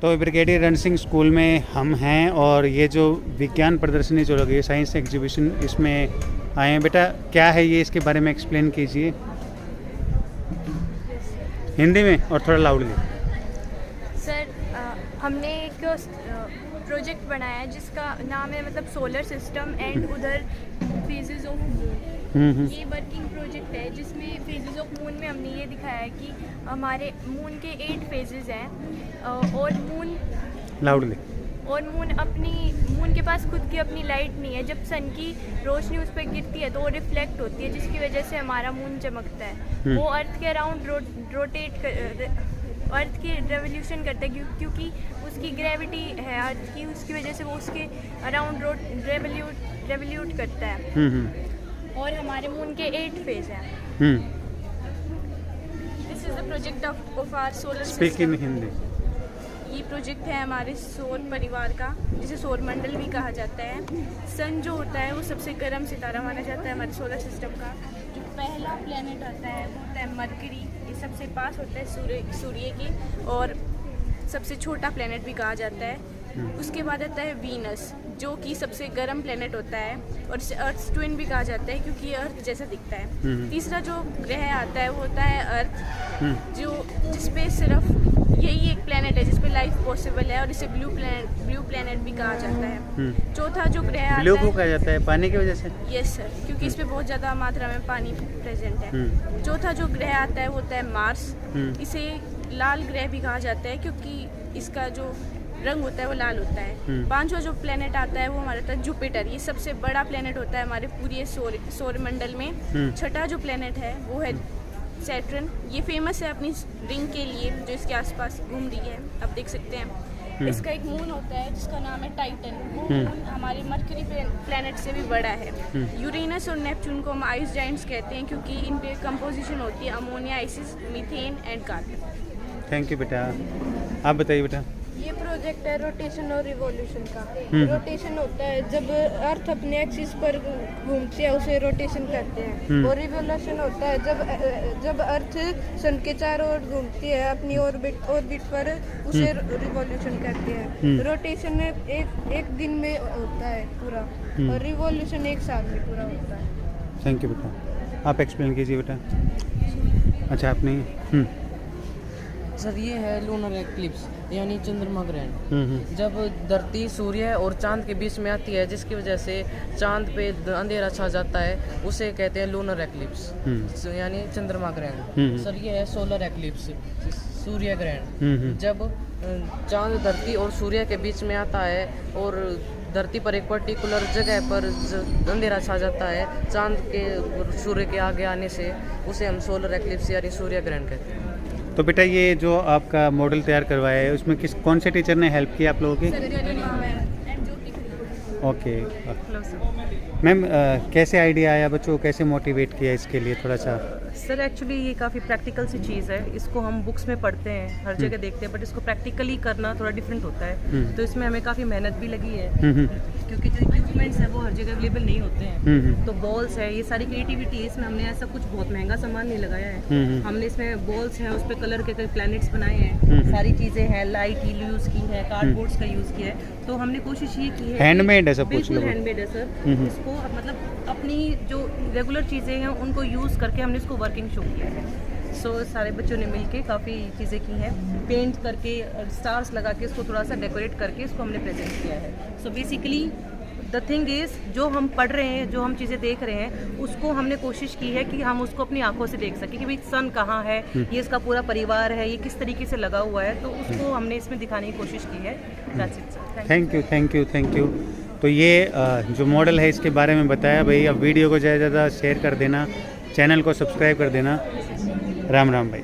तो ब्रिगेडियर रण सिंह स्कूल में हम हैं और ये जो विज्ञान प्रदर्शनी जो लगी है, साइंस एग्जीबिशन, इसमें आए हैं। बेटा क्या है ये, इसके बारे में एक्सप्लेन कीजिए हिंदी में और थोड़ा लाउडली। सर हमने एक प्रोजेक्ट बनाया है जिसका नाम है मतलब सोलर सिस्टम एंड उधर फेजेस ऑफ मून। ये वर्किंग प्रोजेक्ट है जिसमें फेजेस ऑफ मून में हमने ये दिखाया है कि हमारे मून के 8 फेजेस हैं और मून के पास खुद की अपनी लाइट नहीं है। जब सन की रोशनी उस पर गिरती है तो वो रिफ्लेक्ट होती है, जिसकी वजह से हमारा मून चमकता है। वो अर्थ के अराउंड अर्थ की रेवोल्यूशन करता है क्योंकि उसकी ग्रेविटी है अर्थ की, उसकी वजह से वो उसके अराउंड रेवोल्यूट करता है। और हमारे मून के 8 फेज हैं। This is the project of our solar system. Hindi. ये प्रोजेक्ट है हमारे सौर परिवार का, जिसे सौर मंडल भी कहा जाता है। सन जो होता है वो सबसे गर्म सितारा माना जाता है हमारे सोलर सिस्टम का। जो पहला प्लेनेट आता है वो होता है मरकरी, ये सबसे पास होता है सूर्य के, और सबसे छोटा प्लेनेट भी कहा जाता है। उसके बाद आता है वीनस, जो कि सबसे गर्म प्लेनेट होता है और इसे अर्थ ट्विन भी कहा जाता है क्योंकि ये अर्थ जैसा दिखता है। तीसरा जो ग्रह आता है वो होता है अर्थ, जो जिसपे सिर्फ यही एक प्लेनेट है जिसपे लाइफ पॉसिबल है और इसे ब्लू प्लेनेट भी कहा जाता है। चौथा जो ग्रह आता ब्लू क्यों कहा जाता है, पानी की वजह से? यस सर, क्योंकि इस पे बहुत ज़्यादा मात्रा में पानी प्रेजेंट है। चौथा जो ग्रह आता है वो होता है मार्स, इसे लाल ग्रह भी कहा जाता है क्योंकि इसका जो रंग होता है वो लाल होता है। पांचवा जो प्लेनेट आता है वो हमारा होता है जुपिटर, ये सबसे बड़ा प्लेनेट होता है हमारे पूरे सौर मंडल में। छठा जो प्लेनेट है वो है सैटर्न, ये फेमस है अपनी रिंग के लिए जो इसके आसपास घूम रही है, आप देख सकते हैं। इसका एक मून होता है जिसका नाम है टाइटन, वो मून हमारे मरकरी प्लेनेट से भी बड़ा है। यूरेनस और नेपच्यून को हम आइस जाइंट्स कहते हैं क्योंकि इन पे कंपोजिशन होती है ammonia, ISIS, methane and carbon. Thank you बेटा। आप बताइए बेटा। ये प्रोजेक्ट है रोटेशन और रिवॉल्यूशन का। रोटेशन होता है जब अर्थ अपने एक्सिस पर घूमती है उसे रोटेशन कहते हैं। और रिवॉल्यूशन होता है जब अर्थ सन के चारों ओर घूमती है अपनी ऑर्बिट पर, उसे रिवॉल्यूशन कहते हैं। रोटेशन एक दिन में होता है पूरा और रिवॉल्यूशन 1 साल में पूरा होता है। थैंक यू बेटा। आप एक्सप्लेन कीजिए बेटा। अच्छा आपने सर ये है लूनर एक्लिप्स यानी चंद्रमा ग्रहण। जब धरती सूर्य और चांद के बीच में आती है जिसकी वजह से चांद पे अंधेरा छा जाता है, उसे कहते हैं लूनर एक्लिप्स यानी चंद्रमा ग्रहण। सर ये है सोलर एक्लिप्स, सूर्य ग्रहण। जब चांद धरती और सूर्य के बीच में आता है और धरती पर एक पर्टिकुलर जगह पर अंधेरा छा जाता है चांद के सूर्य के आगे आने से, उसे हम सोलर एक्लिप्स यानी सूर्य ग्रहण कहते हैं। तो बेटा ये जो आपका मॉडल तैयार करवाया है उसमें कौन से टीचर ने हेल्प की आप लोगों की? ओके मैम, कैसे आइडिया आया बच्चों को, कैसे मोटिवेट किया इसके लिए थोड़ा सा? सर एक्चुअली ये काफ़ी प्रैक्टिकल सी चीज़ है, इसको हम बुक्स में पढ़ते हैं, हर जगह देखते हैं, बट इसको प्रैक्टिकली करना थोड़ा डिफरेंट होता है। तो इसमें हमें काफ़ी मेहनत भी लगी है क्योंकि जो इक्विपमेंट्स है वो हर जगह अवेलेबल नहीं होते हैं। तो बॉल्स है, ये सारी क्रिएटिविटी है इसमें। हमने ऐसा कुछ बहुत महंगा सामान नहीं लगाया है। हमने इसमें बॉल्स हैं, उस पर कलर के कई प्लैनेट्स बनाए हैं, सारी चीज़ें हैं, लाइट यूज़ की है, कार्डबोर्ड्स का यूज़ किया है। तो हमने कोशिश ये की है, हैंडमेड है सब कुछ, बिल्कुल हैंडमेड है सर। इसको मतलब अपनी जो रेगुलर चीज़ें हैं उनको यूज़ करके हमने इसको वर्किंग शो किया है। सारे बच्चों ने मिलके काफ़ी चीज़ें की हैं, पेंट करके, स्टार्स लगा के इसको थोड़ा सा डेकोरेट करके इसको हमने प्रेजेंट किया है। So basically the thing is, जो हम पढ़ रहे हैं, जो हम चीज़ें देख रहे हैं, उसको हमने कोशिश की है कि हम उसको अपनी आंखों से देख सकें कि भाई सन कहाँ है, ये इसका पूरा परिवार है, ये किस तरीके से लगा हुआ है, तो उसको हमने इसमें दिखाने की कोशिश की है। Thank you. तो ये जो मॉडल है इसके बारे में बताया भाई। अब वीडियो को ज़्यादा से ज़्यादा शेयर कर देना, चैनल को सब्सक्राइब कर देना। राम राम भाई।